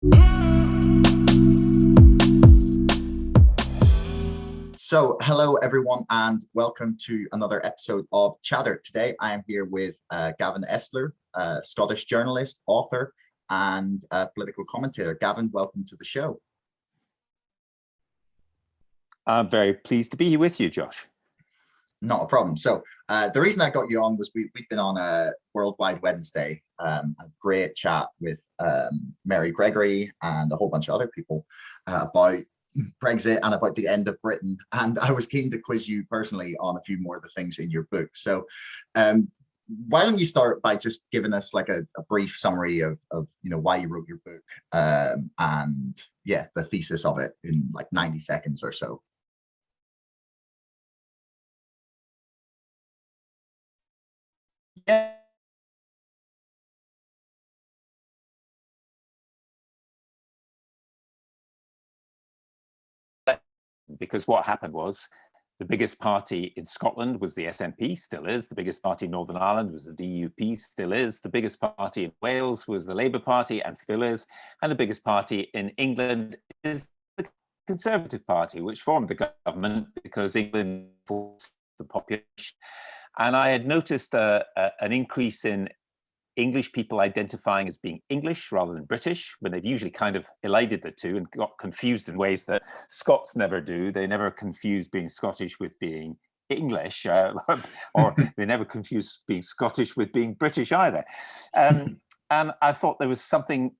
So, hello everyone, and welcome to another episode of Chatter. Today, I am here with Gavin Esler, Scottish journalist, author, and political commentator. Gavin, welcome to the show. I'm very pleased to be here with you, Josh. Not a problem. So, the reason I got you on was we've been on a Worldwide Wednesday, a great chat with Mary Gregory and a whole bunch of other people about Brexit and about the end of Britain, and I was keen to quiz you personally on a few more of the things in your book. So why don't you start by just giving us like a brief summary of why you wrote your book, and yeah, the thesis of it in like 90 seconds or so. Yeah. Because what happened was the biggest party in Scotland was the SNP, still is. The biggest party in Northern Ireland was the DUP, still is. The biggest party in Wales was the Labour Party, and still is. And the biggest party in England is the Conservative Party, which formed the government because England forced the population. And I had noticed an increase in English people identifying as being English rather than British, when they've usually kind of elided the two and got confused in ways that Scots never do. They never confuse being Scottish with being English, or they never confuse being Scottish with being British either. And I thought there was something,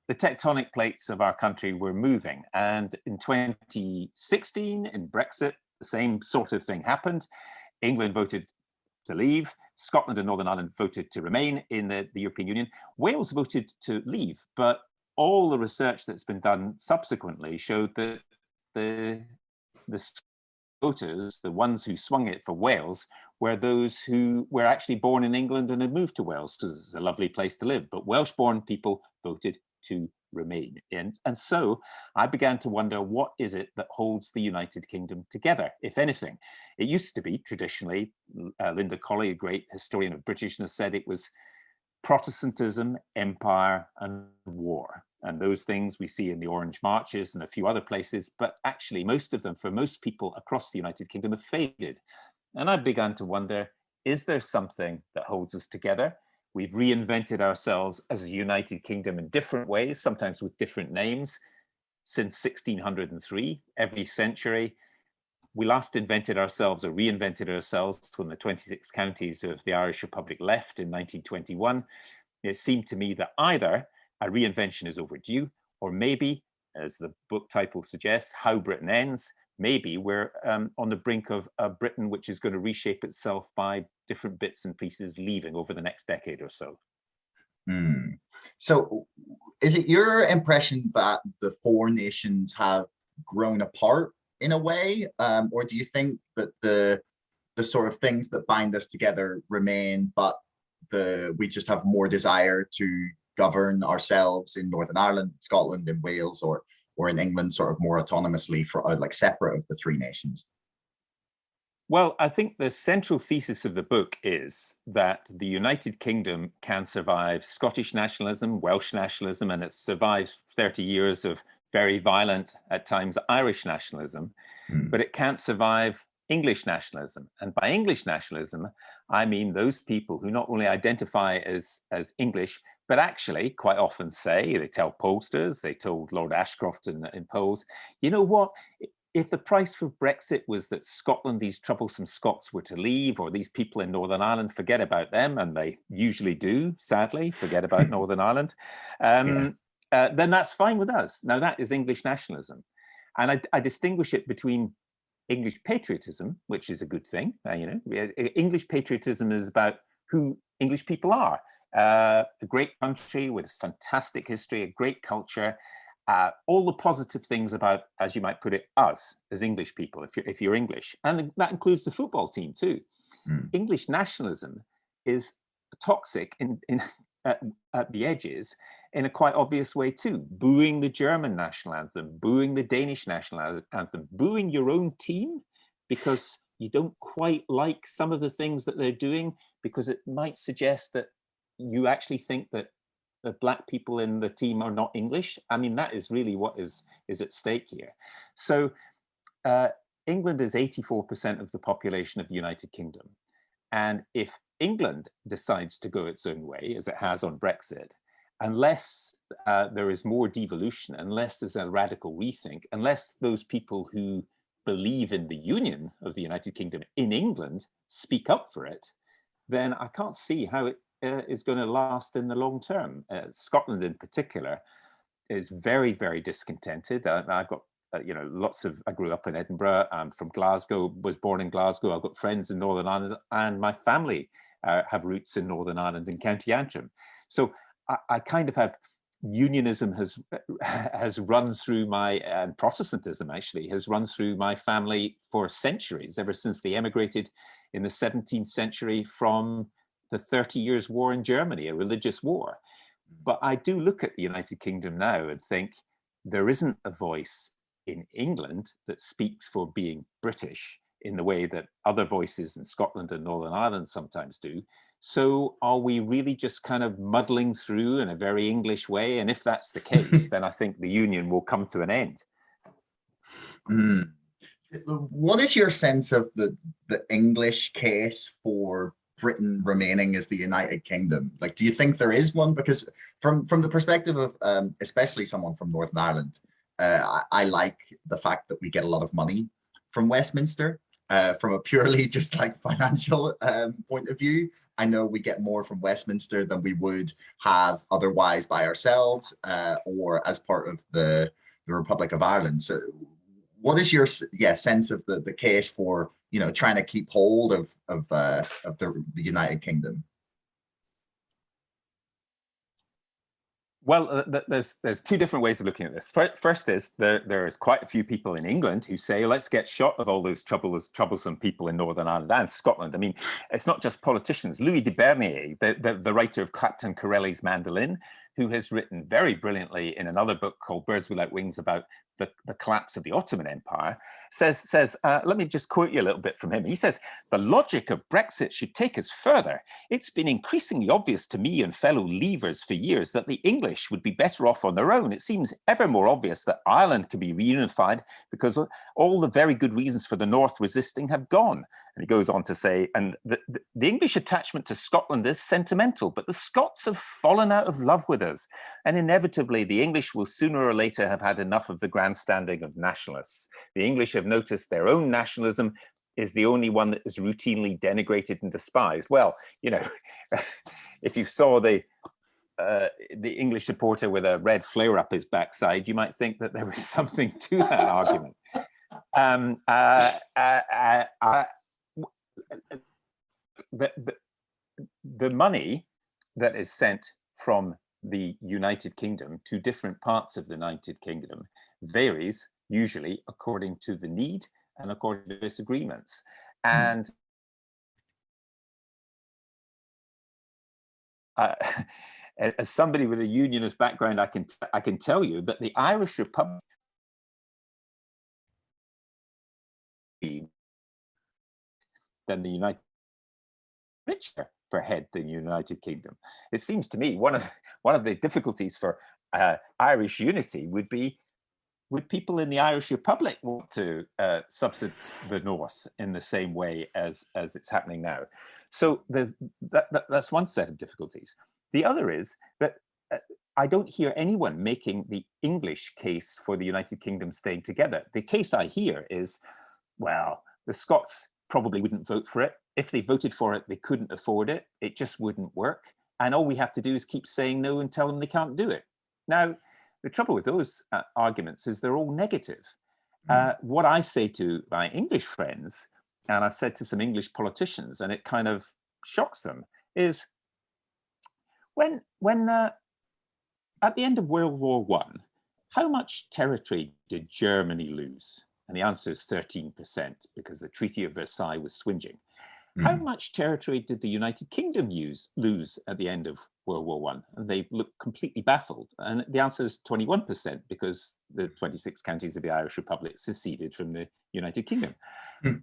the tectonic plates of our country were moving. And in 2016, in Brexit, the same sort of thing happened. England voted to leave. Scotland and Northern Ireland voted to remain in the European Union. Wales voted to leave, but all the research that's been done subsequently showed that the voters, the ones who swung it for Wales, were those who were actually born in England and had moved to Wales because it's a lovely place to live. But Welsh-born people voted to remain. And so I began to wonder, what is it that holds the United Kingdom together, if anything? It used to be traditionally, Linda Colley, a great historian of Britishness, said it was Protestantism, empire, and war. And those things we see in the Orange Marches and a few other places, but actually most of them, for most people across the United Kingdom, have faded. And I began to wonder, is there something that holds us together? We've reinvented ourselves as a United Kingdom in different ways, sometimes with different names, since 1603. Every century, we last invented ourselves or reinvented ourselves when the 26 counties of the Irish Republic left in 1921. It seemed to me that either a reinvention is overdue, or maybe, as the book title suggests, How Britain Ends, maybe we're on the brink of a Britain which is going to reshape itself by different bits and pieces leaving over the next decade or so. So is it your impression that the four nations have grown apart in a way, or do you think that the sort of things that bind us together remain, but we just have more desire to govern ourselves in Northern Ireland, Scotland, and Wales, or in England, sort of more autonomously, for like separate of the three nations? Well, I think the central thesis of the book is that the United Kingdom can survive Scottish nationalism, Welsh nationalism, and it survives 30 years of very violent, at times, Irish nationalism, but it can't survive English nationalism. And by English nationalism, I mean those people who not only identify as English, but actually quite often say, they tell pollsters, they told Lord Ashcroft in polls, you know what, if the price for Brexit was that Scotland, these troublesome Scots, were to leave, or these people in Northern Ireland, forget about them, and they usually do, sadly, forget about Northern Ireland, then that's fine with us. Now, that is English nationalism. And I distinguish it between English patriotism, which is a good thing. English patriotism is about who English people are. A great country with a fantastic history, a great culture, all the positive things about, as you might put it, us as English people, if you're English. And that includes the football team too. English nationalism is toxic at the edges in a quite obvious way too. Booing the German national anthem, booing the Danish national anthem, booing your own team because you don't quite like some of the things that they're doing, because it might suggest that you actually think that the black people in the team are not English? I mean, that is really what is at stake here. So England is 84% of the population of the United Kingdom. And if England decides to go its own way, as it has on Brexit, unless there is more devolution, unless there's a radical rethink, unless those people who believe in the union of the United Kingdom in England speak up for it, then I can't see how it is going to last in the long term. Scotland in particular is very, very discontented. I've got I grew up in Edinburgh. I'm from Glasgow, was born in Glasgow. I've got friends in Northern Ireland, and my family have roots in Northern Ireland and County Antrim. So I kind of have, unionism has run through my, and Protestantism actually has run through my family for centuries, ever since they emigrated in the 17th century from the 30 Years' War in Germany, a religious war. But I do look at the United Kingdom now and think there isn't a voice in England that speaks for being British in the way that other voices in Scotland and Northern Ireland sometimes do. So are we really just kind of muddling through in a very English way? And if that's the case, then I think the union will come to an end. Mm. What is your sense of the English case for Britain remaining as the United Kingdom? Like, do you think there is one? Because from the perspective of especially someone from Northern Ireland, I like the fact that we get a lot of money from Westminster. From a purely just like financial point of view, I know we get more from Westminster than we would have otherwise by ourselves or as part of the Republic of Ireland. So what is your sense of the case for, you know, trying to keep hold of the United Kingdom? Well, there's two different ways of looking at this. First is there is quite a few people in England who say, let's get shot of all those troublesome people in Northern Ireland and Scotland. I mean, it's not just politicians. Louis de Bernier, the writer of Captain Corelli's Mandolin, who has written very brilliantly in another book called Birds Without Wings about the collapse of the Ottoman Empire, says, let me just quote you a little bit from him. He says, the logic of Brexit should take us further. It's been increasingly obvious to me and fellow leavers for years that the English would be better off on their own. It seems ever more obvious that Ireland can be reunified because all the very good reasons for the North resisting have gone. And he goes on to say, and the English attachment to Scotland is sentimental, but the Scots have fallen out of love with us. And inevitably, the English will sooner or later have had enough of the grandstanding of nationalists. The English have noticed their own nationalism is the only one that is routinely denigrated and despised. Well, you know, if you saw the English supporter with a red flare up his backside, you might think that there was something to that argument. The money that is sent from the United Kingdom to different parts of the United Kingdom varies usually according to the need and according to disagreements. And as somebody with a unionist background, I can tell you that the Irish Republic than the United richer per head than the United Kingdom. It seems to me one of the difficulties for Irish unity would be, would people in the Irish Republic want to subsidize the North in the same way as it's happening now? So there's that's one set of difficulties. The other is that I don't hear anyone making the English case for the United Kingdom staying together. The case I hear is, well, the Scots probably wouldn't vote for it. If they voted for it, they couldn't afford it. It just wouldn't work. And all we have to do is keep saying no and tell them they can't do it. Now, the trouble with those arguments is they're all negative. What I say to my English friends, and I've said to some English politicians, and it kind of shocks them, is when at the end of World War I, how much territory did Germany lose? And the answer is 13%, because the Treaty of Versailles was swinging. How much territory did the United Kingdom lose at the end of World War I? And they looked completely baffled. And the answer is 21%, because the 26 counties of the Irish Republic seceded from the United Kingdom.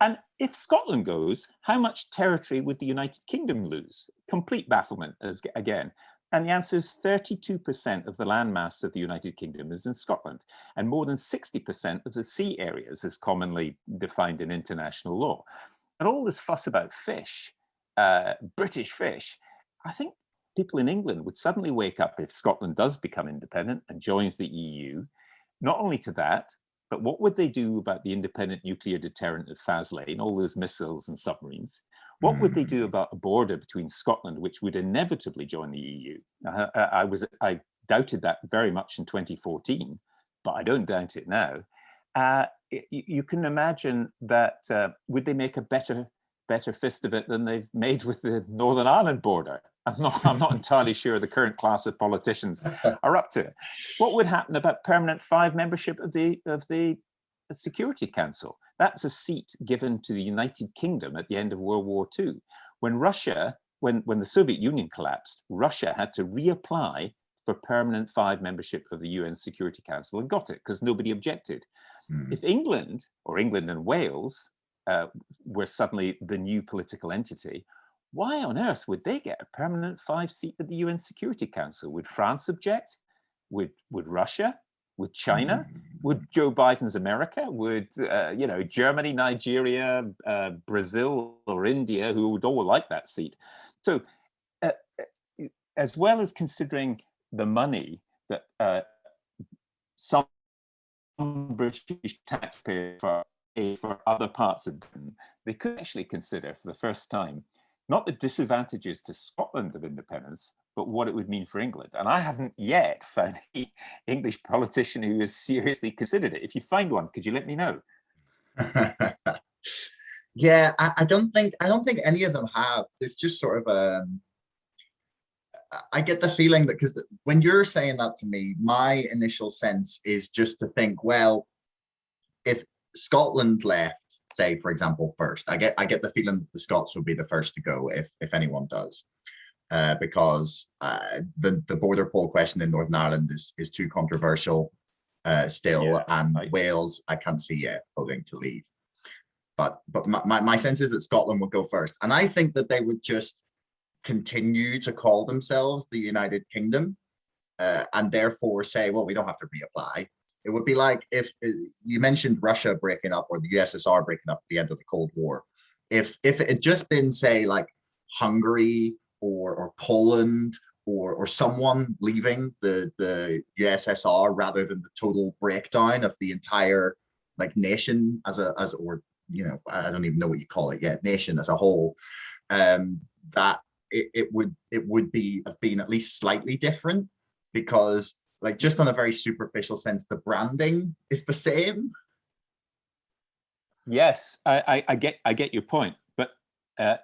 And if Scotland goes, how much territory would the United Kingdom lose? Complete bafflement again. And the answer is 32% of the landmass of the United Kingdom is in Scotland, and more than 60% of the sea areas is commonly defined in international law. And all this fuss about fish, British fish, I think people in England would suddenly wake up if Scotland does become independent and joins the EU. Not only to that, but what would they do about the independent nuclear deterrent of Faslane, all those missiles and submarines? What would they do about a border between Scotland, which would inevitably join the EU? I doubted that very much in 2014, but I don't doubt it now. You can imagine that would they make a better fist of it than they've made with the Northern Ireland border? I'm not entirely sure the current class of politicians are up to it. What would happen about permanent 5 membership of the Security Council? That's a seat given to the United Kingdom at the end of World War II. When the Soviet Union collapsed, Russia had to reapply for permanent 5 membership of the UN Security Council and got it because nobody objected. If England and Wales were suddenly the new political entity, why on earth would they get a permanent 5 seat at the UN Security Council? Would France object? Would Russia? Would China? Would Joe Biden's America? Would Germany, Nigeria, Brazil, or India, who would all like that seat? So, as well as considering the money that some British taxpayers pay for other parts of Britain, they could actually consider for the first time not the disadvantages to Scotland of independence, but what it would mean for England. And I haven't yet found any English politician who has seriously considered it. If you find one, could you let me know? Yeah, I don't think any of them have. It's just sort of I get the feeling that because when you're saying that to me, my initial sense is just to think, well, if Scotland left, say, for example, first, I get the feeling that the Scots would be the first to go if anyone does. Because the border poll question in Northern Ireland is too controversial still, and Wales I can't see yet voting to leave. But my sense is that Scotland would go first, and I think that they would just continue to call themselves the United Kingdom, and therefore say, well, we don't have to reapply. It would be like if you mentioned Russia breaking up or the USSR breaking up at the end of the Cold War. If it had just been, say, like Hungary or Poland or someone leaving the USSR rather than the total breakdown of the entire like nation or I don't even know what you call it yet, nation as a whole, that it would have been at least slightly different, because like just on a very superficial sense, the branding is the same. Yes, I get your point, but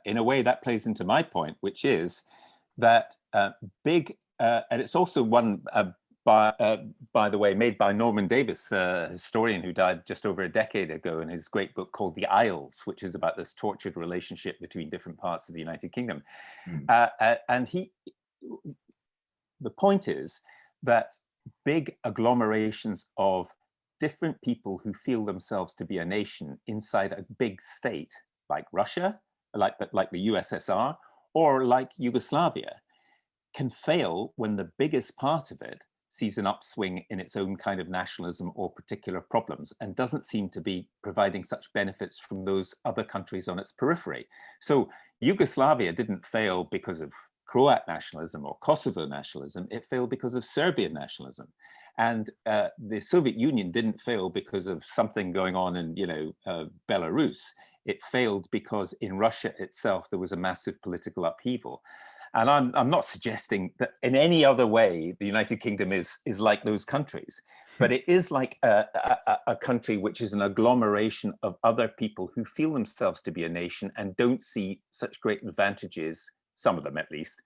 in a way that plays into my point, which is that and it's also one by the way made by Norman Davis, a historian who died just over a decade ago, in his great book called The Isles, which is about this tortured relationship between different parts of the United Kingdom. And the point is that big agglomerations of different people who feel themselves to be a nation inside a big state like Russia, like the USSR, or like Yugoslavia, can fail when the biggest part of it sees an upswing in its own kind of nationalism or particular problems, and doesn't seem to be providing such benefits from those other countries on its periphery. So Yugoslavia didn't fail because of Croat nationalism or Kosovo nationalism, it failed because of Serbian nationalism. And the Soviet Union didn't fail because of something going on in, Belarus. It failed because in Russia itself, there was a massive political upheaval. And I'm not suggesting that in any other way, the United Kingdom is like those countries, but it is like a country which is an agglomeration of other people who feel themselves to be a nation and don't see such great advantages, some of them at least,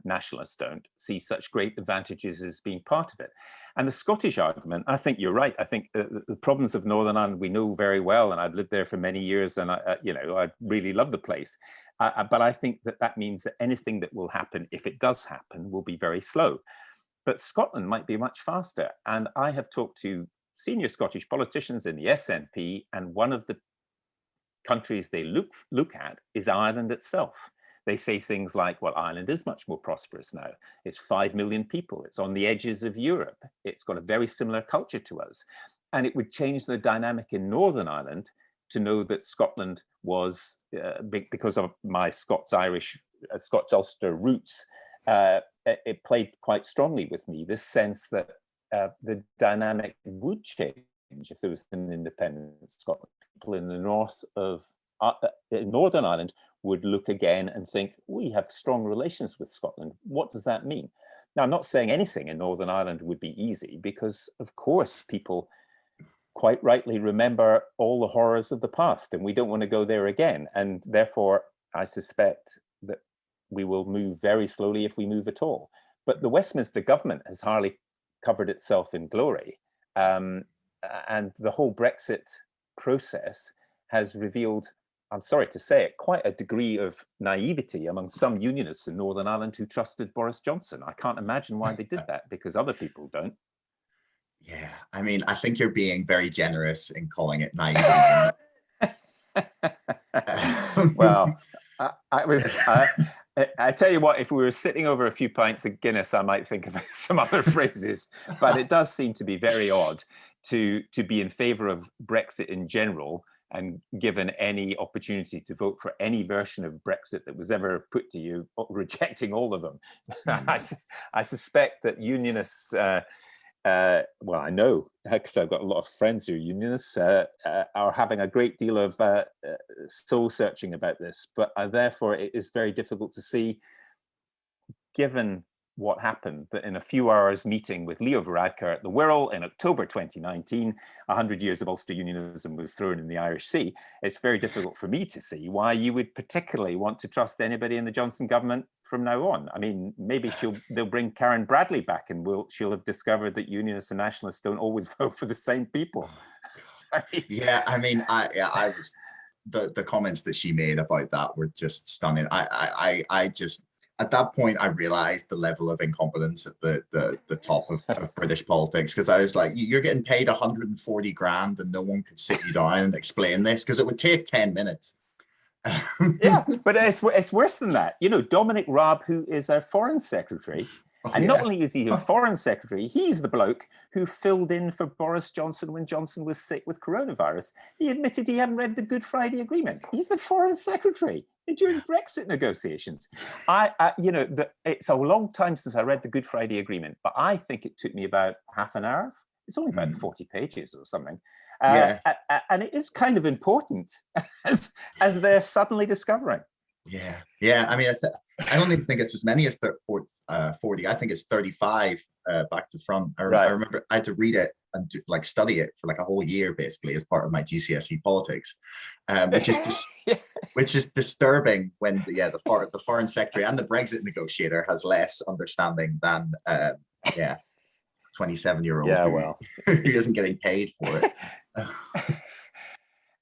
nationalists don't see such great advantages as being part of it. And the Scottish argument, I think you're right. I think the problems of Northern Ireland we know very well, and I've lived there for many years, and I really love the place. But I think that means that anything that will happen, if it does happen, will be very slow. But Scotland might be much faster. And I have talked to senior Scottish politicians in the SNP, and one of the countries they look at is Ireland itself. They say things like, well, Ireland is much more prosperous now. It's 5 million people. It's on the edges of Europe. It's got a very similar culture to us. And it would change the dynamic in Northern Ireland to know that Scotland was, because of my Scots-Irish, Scots-Ulster roots, it played quite strongly with me, this sense that the dynamic would change if there was an independent Scotland. People in the north of Northern Ireland would look again and think, we have strong relations with Scotland. What does that mean? Now, I'm not saying anything in Northern Ireland would be easy, because of course people quite rightly remember all the horrors of the past, and we don't want to go there again. And therefore, I suspect that we will move very slowly if we move at all. But the Westminster government has hardly covered itself in glory. And the whole Brexit process has revealed, I'm sorry to say it, quite a degree of naivety among some unionists in Northern Ireland who trusted Boris Johnson. I can't imagine why they did that, because other people don't. Yeah, I mean, I think you're being very generous in calling it naivety. Well, I tell you what, if we were sitting over a few pints of Guinness, I might think of some other phrases, but it does seem to be very odd to be in favor of Brexit in general, and given any opportunity to vote for any version of Brexit that was ever put to you, rejecting all of them. I suspect that unionists, well, I know, because I've got a lot of friends who are unionists, are having a great deal of soul searching about this, but therefore it is very difficult to see, given what happened, that in a few hours meeting with Leo Varadkar at the Wirral in October 2019, 100 years of Ulster unionism was thrown in the Irish Sea. It's very difficult for me to see why you would particularly want to trust anybody in the Johnson government from now on. I mean, maybe they'll bring Karen Bradley back, and she'll have discovered that unionists and nationalists don't always vote for the same people. Yeah, I mean, I was the comments that she made about that were just stunning. I just, at that point, I realized the level of incompetence at the top of British politics, because I was like, you're getting paid 140 grand and no one could sit you down and explain this, because it would take 10 minutes. Yeah, but it's worse than that. You know, Dominic Raab, who is our foreign secretary, and not only is he a foreign secretary, he's the bloke who filled in for Boris Johnson when Johnson was sick with coronavirus. He admitted he hadn't read the Good Friday Agreement. He's the foreign secretary during Brexit negotiations. You know, it's a long time since I read the Good Friday Agreement, but I think it took me about half an hour. It's only about 40 pages or something. And it is kind of important, as they're suddenly discovering. Yeah. I mean, I don't even think it's as many as 40. I think it's 35 back to front. I remember I had to read it and study it for like a whole year, basically, as part of my GCSE politics, which is disturbing when the foreign secretary and the Brexit negotiator has less understanding than 27-year-old who isn't getting paid for it.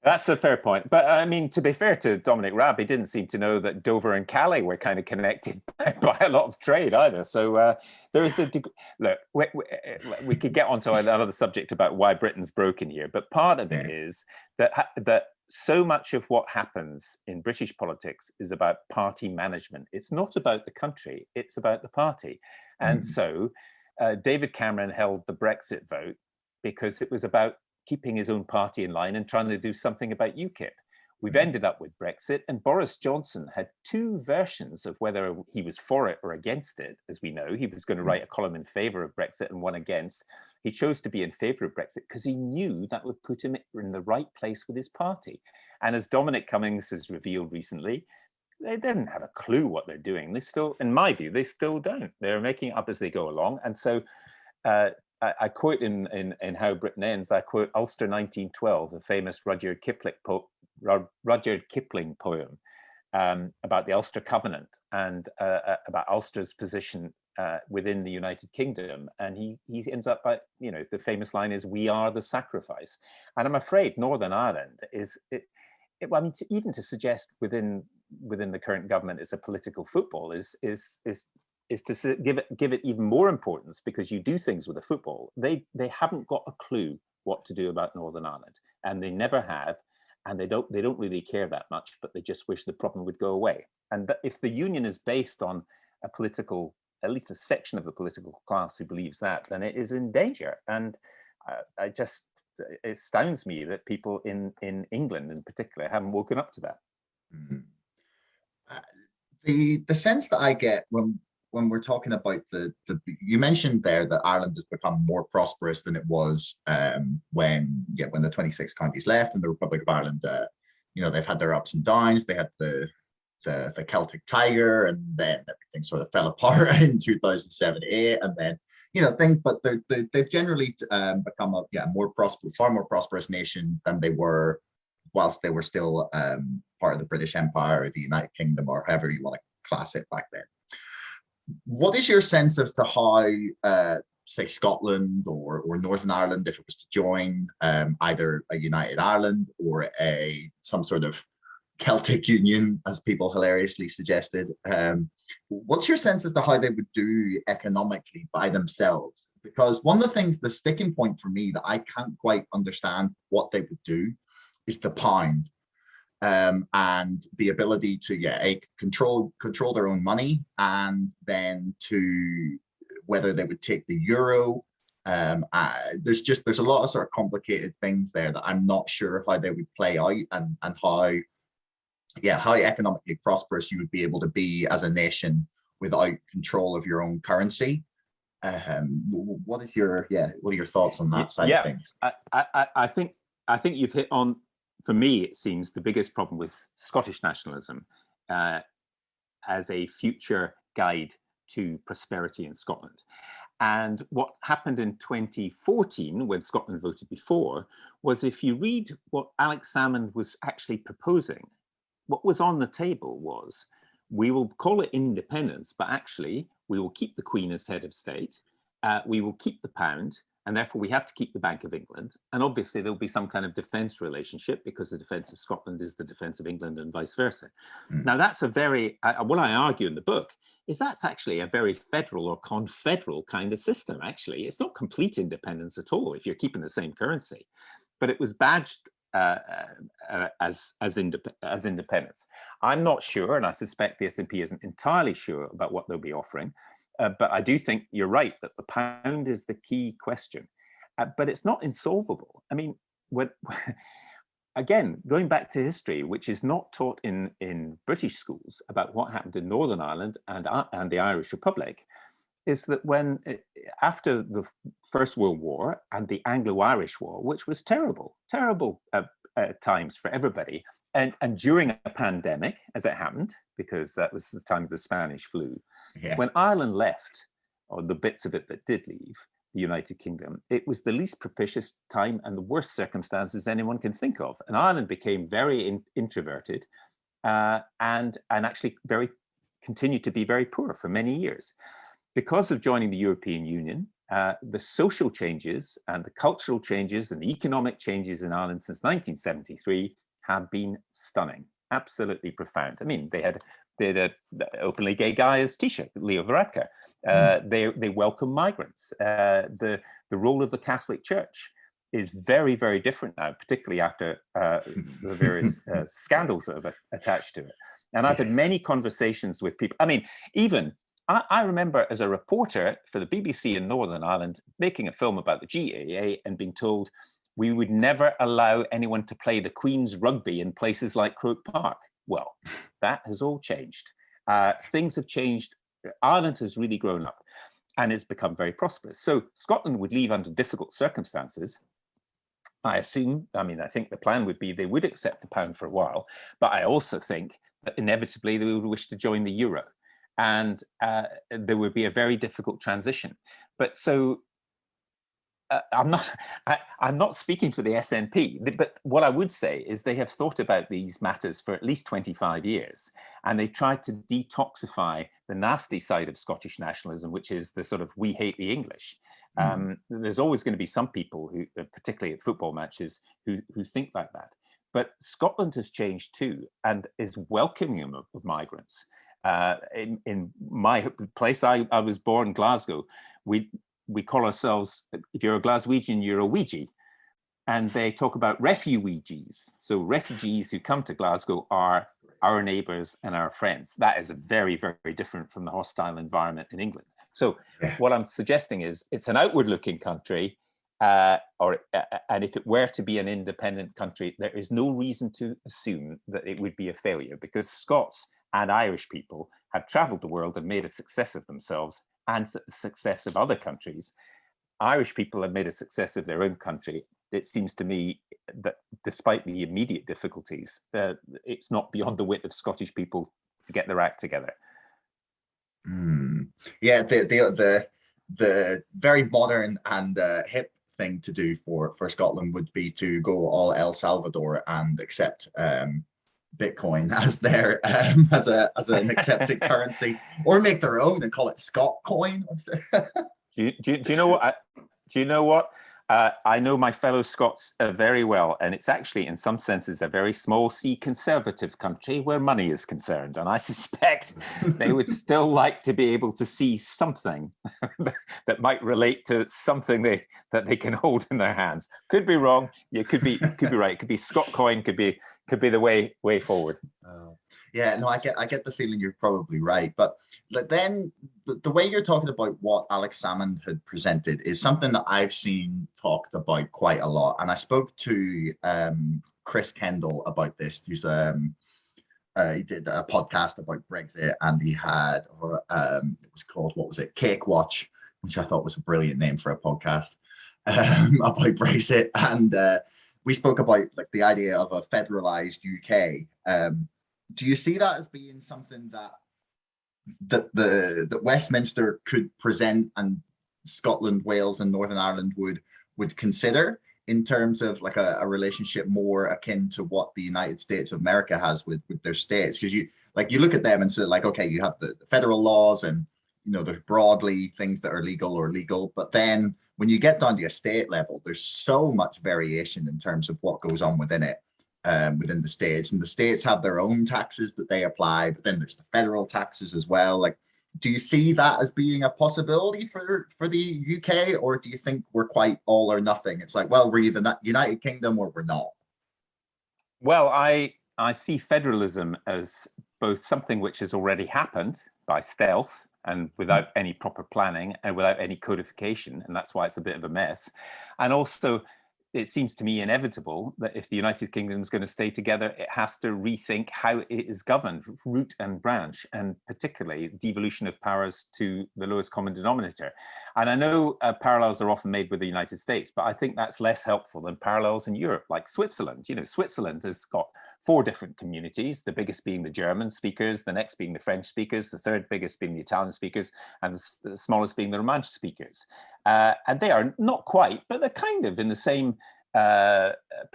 That's a fair point. But I mean, to be fair to Dominic Raab, he didn't seem to know that Dover and Calais were kind of connected by a lot of trade either. So there is a look, we could get onto another subject about why Britain's broken here, but part of it is that so much of what happens in British politics is about party management. It's not about the country, it's about the party. And so David Cameron held the Brexit vote because it was about keeping his own party in line and trying to do something about UKIP. We've ended up with Brexit, and Boris Johnson had two versions of whether he was for it or against it. As we know, he was going to write a column in favour of Brexit and one against. He chose to be in favour of Brexit because he knew that would put him in the right place with his party. And as Dominic Cummings has revealed recently, they didn't have a clue what they're doing. They still, in my view, they still don't. They're making it up as they go along. And so I quote in How Britain Ends, I quote Ulster 1912, the famous Rudyard Kipling poem about the Ulster Covenant and about Ulster's position within the United Kingdom. And he ends up by, you know, the famous line is, "We are the sacrifice." And I'm afraid Northern Ireland is, I mean, even to suggest within the current government is a political football is to give it even more importance, because you do things with a football. They haven't got a clue what to do about Northern Ireland, and they never have, and they don't really care that much, but they just wish the problem would go away. And that if the union is based on a political, at least a section of the political class who believes that, then it is in danger. And it astounds me that people in England in particular haven't woken up to that. Mm-hmm. The sense that I get when we're talking about you mentioned there that Ireland has become more prosperous than it was when the 26 counties left and the Republic of Ireland, they've had their ups and downs. They had the Celtic Tiger, and then everything sort of fell apart in 2007-8, and then things. But they've generally become far more prosperous nation than they were whilst they were still part of the British Empire or the United Kingdom, or however you want to class it back then. What is your sense as to how, say, Scotland or Northern Ireland, if it was to join either a United Ireland or some sort of Celtic Union, as people hilariously suggested, what's your sense as to how they would do economically by themselves? Because one of the things, the sticking point for me that I can't quite understand what they would do is the pound, and the ability to control their own money, and then to whether they would take the euro. There's a lot of sort of complicated things there that I'm not sure how they would play out, and how economically prosperous you would be able to be as a nation without control of your own currency. What are your thoughts on that side of things? I think you've hit on, for me, it seems, the biggest problem with Scottish nationalism as a future guide to prosperity in Scotland. And what happened in 2014, when Scotland voted before, was, if you read what Alex Salmond was actually proposing, what was on the table was, we will call it independence, but actually we will keep the Queen as head of state, we will keep the pound, and therefore we have to keep the Bank of England. And obviously there'll be some kind of defence relationship, because the defence of Scotland is the defence of England and vice versa. Now that's what I argue in the book is that's actually a very federal or confederal kind of system, actually. It's not complete independence at all if you're keeping the same currency. But it was badged as independence. I'm not sure, and I suspect the SNP isn't entirely sure about what they'll be offering. But I do think you're right that the pound is the key question. But it's not insolvable. I mean, again, going back to history, which is not taught in British schools about what happened in Northern Ireland and the Irish Republic, is that after the First World War and the Anglo-Irish War, which was terrible times for everybody, and during a pandemic, as it happened, because that was the time of the Spanish flu, when Ireland left, or the bits of it that did leave the United Kingdom, it was the least propitious time and the worst circumstances anyone can think of. And Ireland became very introverted and actually continued to be very poor for many years. Because of joining the European Union, the social changes and the cultural changes and the economic changes in Ireland since 1973 have been stunning, absolutely profound. I mean, they had an openly gay guy as Taoiseach, Leo Varadkar. They welcome migrants. The role of the Catholic Church is very, very different now, particularly after the various scandals that have attached to it. And I've had many conversations with people. I mean, I remember as a reporter for the BBC in Northern Ireland making a film about the GAA and being told we would never allow anyone to play the Queen's rugby in places like Croke Park. Well, that has all changed. Things have changed. Ireland has really grown up and it's become very prosperous. So Scotland would leave under difficult circumstances. I think the plan would be they would accept the pound for a while, but I also think that inevitably they would wish to join the euro. And there would be a very difficult transition. But so I'm not speaking for the SNP, but what I would say is they have thought about these matters for at least 25 years, and they've tried to detoxify the nasty side of Scottish nationalism, which is the sort of we hate the English. There's always going to be some people who, particularly at football matches, who think like that. But Scotland has changed too, and is welcoming of migrants. In my place, I was born, Glasgow. We call ourselves, if you're a Glaswegian, you're a Ouija. And they talk about refugees. So refugees who come to Glasgow are our neighbours and our friends. That is very, very different from the hostile environment in England. So what I'm suggesting is it's an outward-looking country, and if it were to be an independent country, there is no reason to assume that it would be a failure, because Scots and Irish people have travelled the world and made a success of themselves and the success of other countries. Irish people have made a success of their own country. It seems to me that despite the immediate difficulties, it's not beyond the wit of Scottish people to get their act together. Yeah, the very modern and hip thing to do for Scotland would be to go all El Salvador and accept Bitcoin as their as an accepted currency, or make their own and call it Scot coin. Do you know what? Do you know what? I know my fellow Scots very well, and it's actually, in some senses, a very small C conservative country where money is concerned. And I suspect they would still like to be able to see something that might relate to something that they can hold in their hands. Could be wrong. You could be right. It could be Scot coin. Could be the way forward. Yeah, no, I get the feeling you're probably right. But then the way you're talking about what Alex Salmond had presented is something that I've seen talked about quite a lot. And I spoke to Chris Kendall about this, who's he did a podcast about Brexit, and he had it was called, what was it, Cake Watch, which I thought was a brilliant name for a podcast about Brexit. And we spoke about like the idea of a federalized UK. Do you see that as being something that Westminster could present, and Scotland, Wales, and Northern Ireland would consider in terms of like a relationship more akin to what the United States of America has with their states? Because you look at them and say, like, okay, you have the federal laws, and there's broadly things that are legal or legal, but then when you get down to a state level, there's so much variation in terms of what goes on within it. Within the states, and the states have their own taxes that they apply, but then there's the federal taxes as well. Like, do you see that as being a possibility for the UK, or do you think we're quite all or nothing? It's like, well, we're either United Kingdom or we're not. Well, I see federalism as both something which has already happened by stealth and without any proper planning and without any codification, and that's why it's a bit of a mess, and also it seems to me inevitable that if the United Kingdom is going to stay together, it has to rethink how it is governed, root and branch, and particularly devolution of powers to the lowest common denominator. And I know parallels are often made with the United States, but I think that's less helpful than parallels in Europe, like Switzerland. Switzerland has got 4 different communities, the biggest being the German speakers, the next being the French speakers, the third biggest being the Italian speakers, and the smallest being the Romansh speakers. And they are not quite, but they're kind of in the same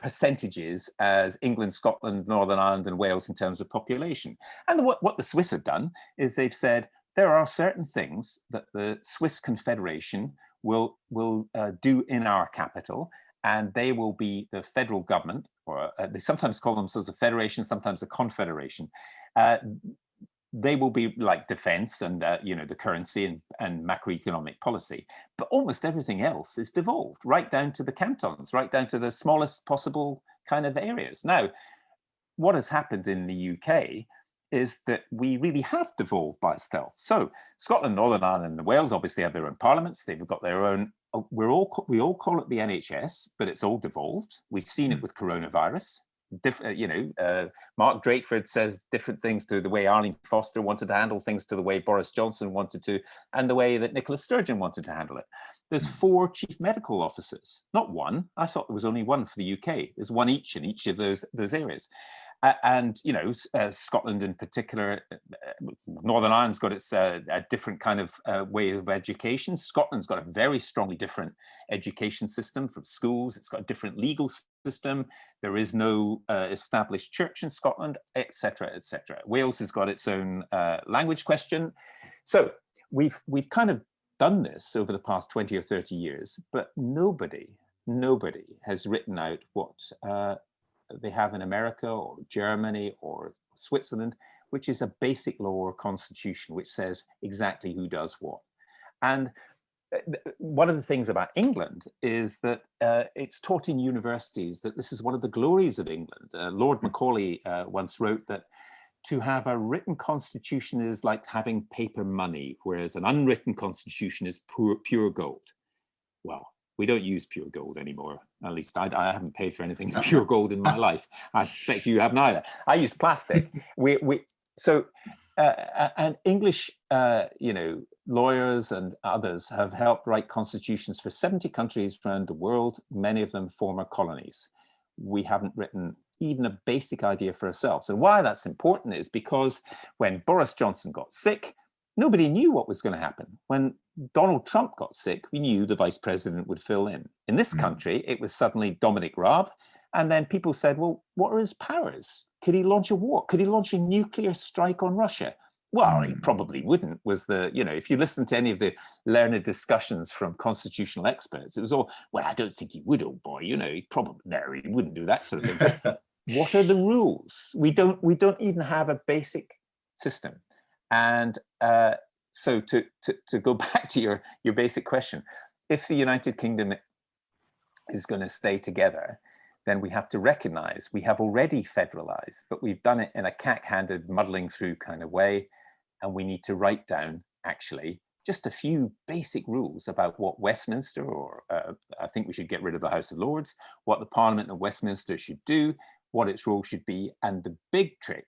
percentages as England, Scotland, Northern Ireland, and Wales in terms of population. And what the Swiss have done is they've said there are certain things that the Swiss Confederation will do in our capital, and they will be the federal government, or they sometimes call themselves a federation, sometimes a confederation. They will be like defense and the currency and macroeconomic policy, but almost everything else is devolved right down to the cantons, right down to the smallest possible kind of areas. Now, what has happened in the UK is that we really have devolved by stealth. So Scotland, Northern Ireland, and Wales obviously have their own parliaments. They've got their own. We all call it the NHS, but it's all devolved. We've seen it with coronavirus. Mark Drakeford says different things to the way Arlene Foster wanted to handle things, to the way Boris Johnson wanted to, and the way that Nicola Sturgeon wanted to handle it. There's 4 chief medical officers, not one. I thought there was only one for the UK. There's one each in each of those areas. Scotland in particular, Northern Ireland's got its a different kind of way of education. Scotland's got a very strongly different education system from schools. It's got a different legal system. There is no established church in Scotland, etc., etc. Wales has got its own language question. So we've kind of done this over the past 20 or 30 years, but nobody has written out what they have in America or Germany or Switzerland, which is a basic law or constitution which says exactly who does what. And one of the things about England is that it's taught in universities that this is one of the glories of England. Lord Macaulay once wrote that to have a written constitution is like having paper money, whereas an unwritten constitution is pure gold. Well, we don't use pure gold anymore. At least I haven't paid for anything in pure gold in my life. I suspect you haven't either. I use plastic. And English, lawyers and others have helped write constitutions for 70 countries around the world, many of them former colonies. We haven't written even a basic idea for ourselves. And why that's important is because when Boris Johnson got sick, nobody knew what was going to happen. When Donald Trump got sick, we knew the vice president would fill in. In this country, it was suddenly Dominic Raab. And then people said, well, what are his powers? Could he launch a war? Could he launch a nuclear strike on Russia? Well, he probably wouldn't, was the, if you listen to any of the learned discussions from constitutional experts, it was all, well, I don't think he would, old boy, he probably, no, he wouldn't do that sort of thing. But what are the rules? We don't even have a basic system. And so to go back to your basic question, if the United Kingdom is going to stay together, then we have to recognize we have already federalized, but we've done it in a cack-handed, muddling through kind of way. And we need to write down, actually, just a few basic rules about what Westminster, or I think we should get rid of the House of Lords, what the Parliament of Westminster should do, what its role should be. And the big trick,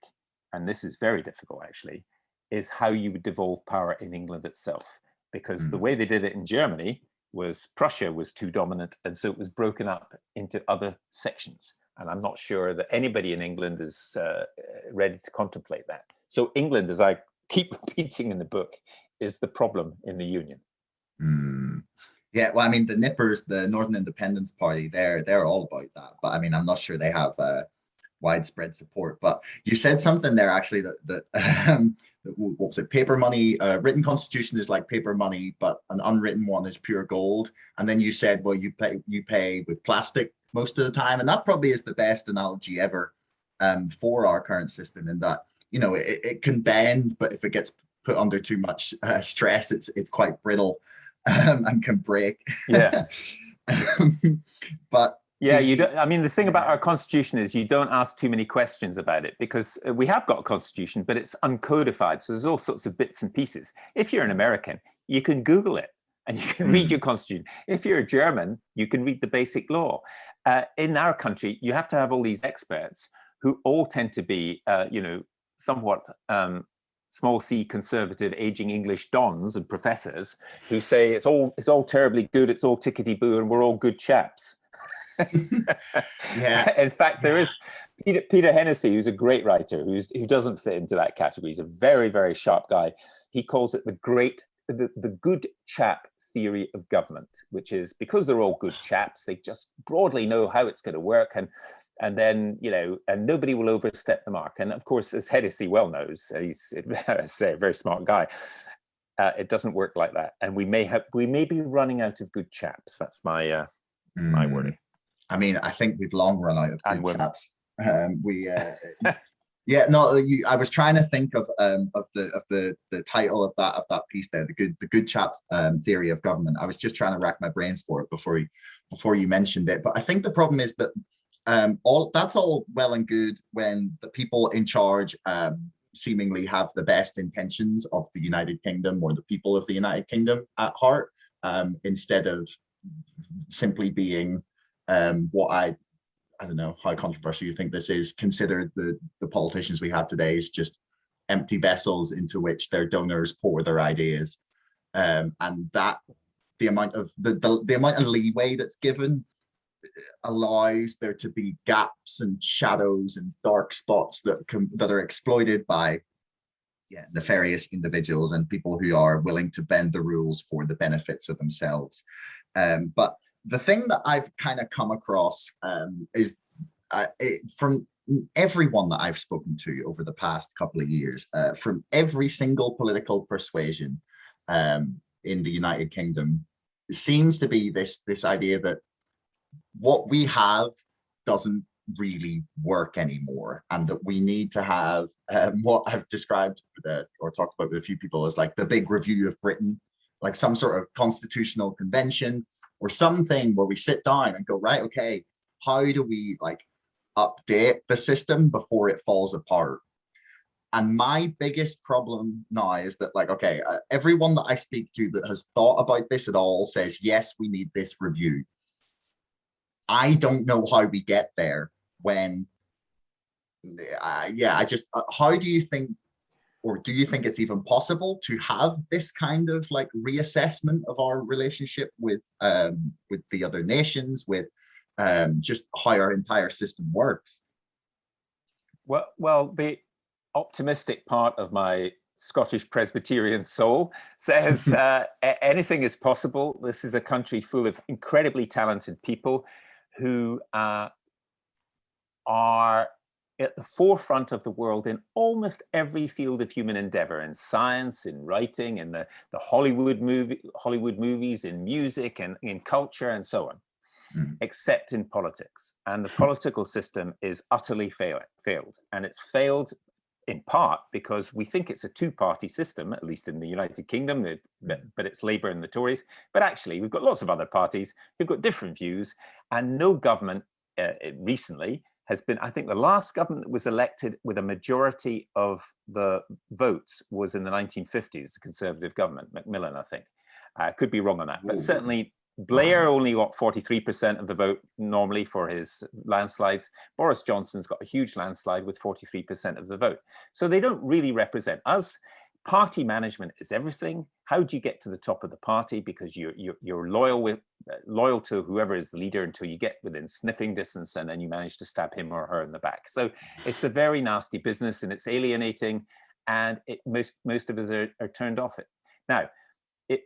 and this is very difficult actually, is how you would devolve power in England itself. Because the way they did it in Germany was Prussia was too dominant, and so it was broken up into other sections. And I'm not sure that anybody in England is ready to contemplate that. So England, as I keep repeating in the book, is the problem in the Union. Yeah, well, I mean, the Nippers, the Northern Independence Party, they're all about that. But I mean, I'm not sure they have widespread support. But you said something there actually that what was it? Paper money, written constitution is like paper money, but an unwritten one is pure gold. And then you said, well, you pay with plastic most of the time, and that probably is the best analogy ever for our current system. In that, it can bend, but if it gets put under too much stress, it's quite brittle and can break. Yes. But yeah, you don't. I mean, the thing about our constitution is you don't ask too many questions about it, because we have got a constitution, but it's uncodified. So there's all sorts of bits and pieces. If you're an American, you can Google it and you can read your constitution. If you're a German, you can read the basic law. In our country, you have to have all these experts who all tend to be, somewhat small c conservative aging English dons and professors who say it's all terribly good, it's all tickety-boo, and we're all good chaps. Yeah. In fact, there is Peter Hennessy, who's a great writer, who doesn't fit into that category. He's a very, very sharp guy. He calls it the good chap theory of government, which is because they're all good chaps, they just broadly know how it's going to work, and then and nobody will overstep the mark. And of course, as Hennessy well knows, he's a very smart guy. It doesn't work like that, and we may be running out of good chaps. That's my my worry. I mean, I think we've long run out of good chaps. Yeah, no, I was trying to think of the title of that piece there, the good chap theory of government. I was just trying to rack my brains for it before you mentioned it. But I think the problem is that that's all well and good when the people in charge seemingly have the best intentions of the United Kingdom or the people of the United Kingdom at heart, instead of simply being what I don't know how controversial you think this is, considered the politicians we have today is just empty vessels into which their donors pour their ideas, and that the amount of the amount of leeway that's given allows there to be gaps and shadows and dark spots that are exploited by nefarious individuals and people who are willing to bend the rules for the benefits of themselves. But the thing that I've kind of come across is from everyone that I've spoken to over the past couple of years, from every single political persuasion in the United Kingdom, seems to be this idea that what we have doesn't really work anymore, and that we need to have what I've described or talked about with a few people as like the big review of Britain, like some sort of constitutional convention or something where we sit down and go, right, okay, how do we like update the system before it falls apart? And my biggest problem now is that, like, okay, everyone that I speak to that has thought about this at all says, yes, we need this review. I don't know how we get there when, I just, how do you think, or do you think it's even possible to have this kind of like reassessment of our relationship with the other nations, with just how our entire system works? Well, the optimistic part of my Scottish Presbyterian soul says anything is possible. This is a country full of incredibly talented people who are at the forefront of the world in almost every field of human endeavor, in science, in writing, in the Hollywood movies, in music, and in culture, and so on, except in politics. And the political system is utterly failed. And it's failed in part because we think it's a two-party system, at least in the United Kingdom, but it's Labour and the Tories. But actually, we've got lots of other parties who've got different views, and no government recently has been, I think the last government that was elected with a majority of the votes was in the 1950s, the Conservative government, Macmillan, I think. I could be wrong on that, but certainly Blair only got 43% of the vote normally for his landslides. Boris Johnson's got a huge landslide with 43% of the vote. So they don't really represent us. Party management is everything. How do you get to the top of the party? Because you're loyal to whoever is the leader until you get within sniffing distance, and then you manage to stab him or her in the back. So it's a very nasty business, and it's alienating, and most of us are turned off it. Now,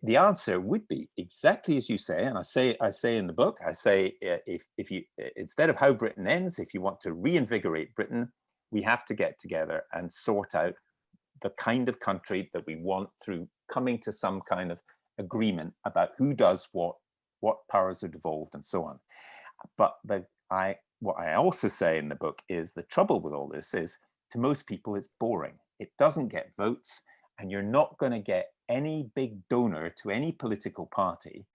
the answer would be exactly as you say, and I say in the book, I say if you, instead of how Britain ends, if you want to reinvigorate Britain, we have to get together and sort out the kind of country that we want through coming to some kind of agreement about who does what powers are devolved, and so on. But what I also say in the book is the trouble with all this is, to most people, it's boring. It doesn't get votes, and you're not going to get any big donor to any political party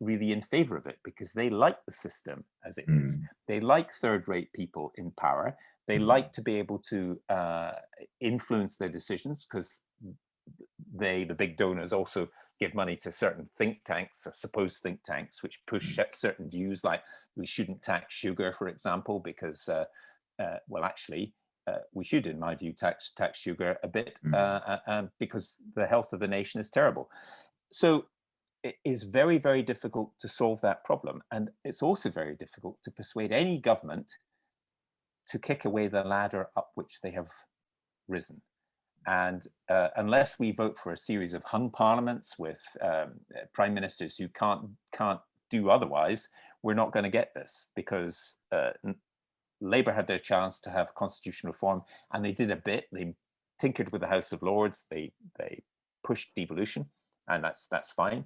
really in favor of it, because they like the system as it is. They like third-rate people in power. They like to be able to influence their decisions, because the big donors also give money to certain think tanks, or supposed think tanks, which push certain views, like we shouldn't tax sugar, for example, because, well, actually, we should, in my view, tax sugar a bit, because the health of the nation is terrible. So it is very, very difficult to solve that problem. And it's also very difficult to persuade any government to kick away the ladder up which they have risen. And unless we vote for a series of hung parliaments with prime ministers who can't do otherwise, we're not going to get this, because Labour had their chance to have constitutional reform, and they did a bit. They tinkered with the House of Lords. They pushed devolution, and that's fine.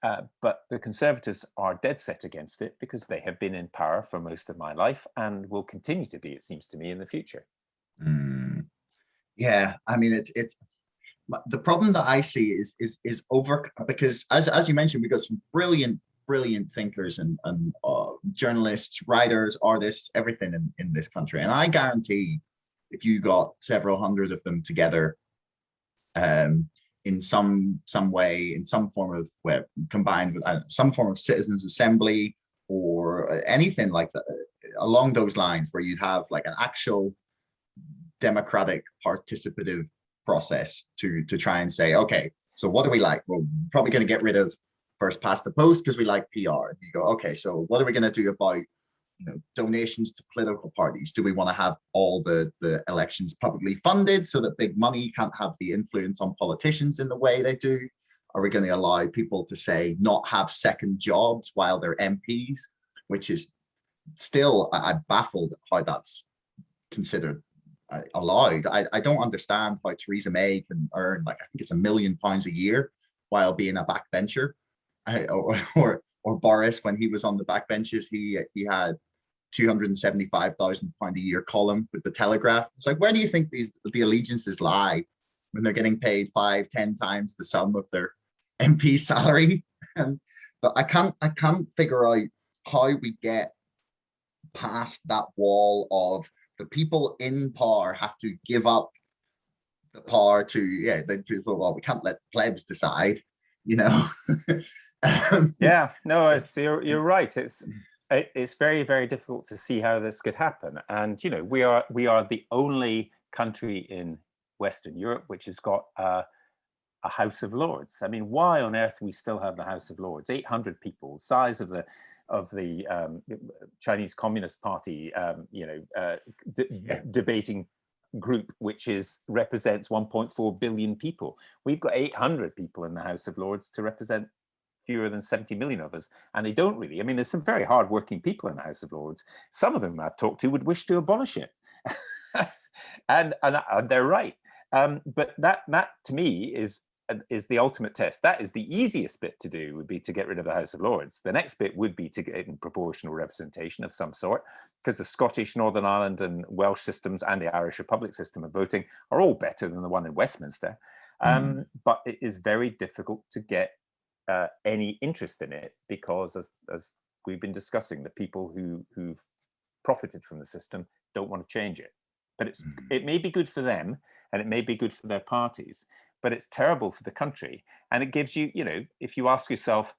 But the Conservatives are dead set against it, because they have been in power for most of my life and will continue to be, it seems to me, in the future. Yeah, I mean, it's the problem that I see is over, because as you mentioned, we've got some brilliant thinkers and journalists, writers, artists, everything in this country. And I guarantee if you got several hundred of them together in some way, in some form of combined with some form of citizens assembly or anything like that, along those lines, where you'd have like an actual democratic participative process to try and say, okay, so what do we like? Well, we're probably going to get rid of first past the post because we like PR. You go, okay, so what are we going to do about donations to political parties? Do we want to have all the elections publicly funded so that big money can't have the influence on politicians in the way they do? Are we going to allow people to say not have second jobs while they're MPs, which is still, I'm baffled how that's considered allowed. I don't understand how Theresa May can earn, like, I think it's £1 million a year while being a backbencher, or Boris, when he was on the backbenches, he had £275,000 a year column with the Telegraph. It's like, where do you think the allegiances lie when they're getting paid 5-10 times the sum of their MP salary? But I can't figure out how we get past that wall of the people in power have to give up the power to, yeah, they do, well, we can't let the plebs decide, you know. Yeah, no, you're right. It's very, very difficult to see how this could happen. And, you know, we are the only country in Western Europe which has got a House of Lords. I mean, why on earth we still have the House of Lords? 800 people, size of the Chinese Communist Party, debating group, which represents 1.4 billion people. We've got 800 people in the House of Lords to represent fewer than 70 million of us, and they don't really. I mean, there's some very hard-working people in the House of Lords. Some of them I've talked to would wish to abolish it, and they're right. But that to me is the ultimate test. That is the easiest bit to do, would be to get rid of the House of Lords. The next bit would be to get in proportional representation of some sort, because the Scottish, Northern Ireland and Welsh systems and the Irish Republic system of voting are all better than the one in Westminster. But it is very difficult to get any interest in it, because as we've been discussing, the people who've profited from the system don't want to change it. But it may be good for them, and it may be good for their parties, but it's terrible for the country. And it gives you, you know, if you ask yourself,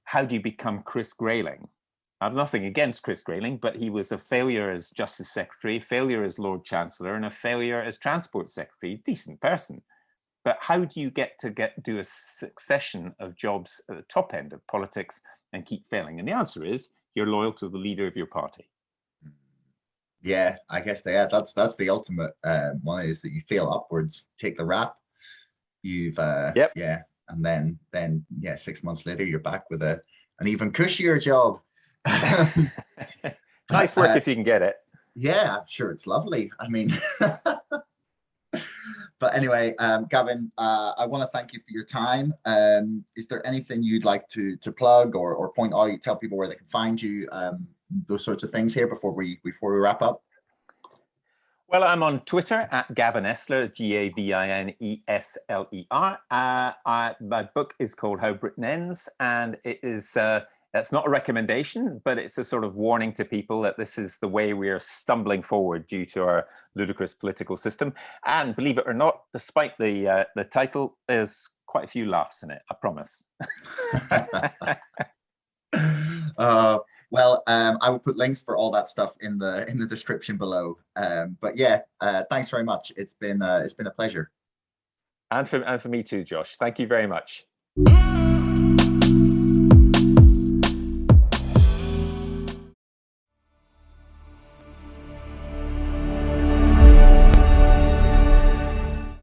how do you become Chris Grayling? I have nothing against Chris Grayling, but he was a failure as Justice Secretary, failure as Lord Chancellor, and a failure as Transport Secretary. Decent person. But how do you do a succession of jobs at the top end of politics and keep failing? And the answer is, you're loyal to the leader of your party. Yeah, I guess that's the ultimate one, is that you fail upwards, take the rap. You've yeah, and then 6 months later you're back with an even cushier job. Nice work if you can get it. Yeah, I'm sure it's lovely. I mean, but anyway, Gavin, I want to thank you for your time. Is there anything you'd like to plug or point out, tell people where they can find you, those sorts of things here before we wrap up? Well, I'm on Twitter at Gavin Esler, GAVINESLER. My book is called How Britain Ends, and it is that's not a recommendation, but it's a sort of warning to people that this is the way we are stumbling forward due to our ludicrous political system. And believe it or not, despite the title, there's quite a few laughs in it, I promise. Well, I will put links for all that stuff in the description below. But yeah, thanks very much. It's been a pleasure. And for me too, Josh. Thank you very much.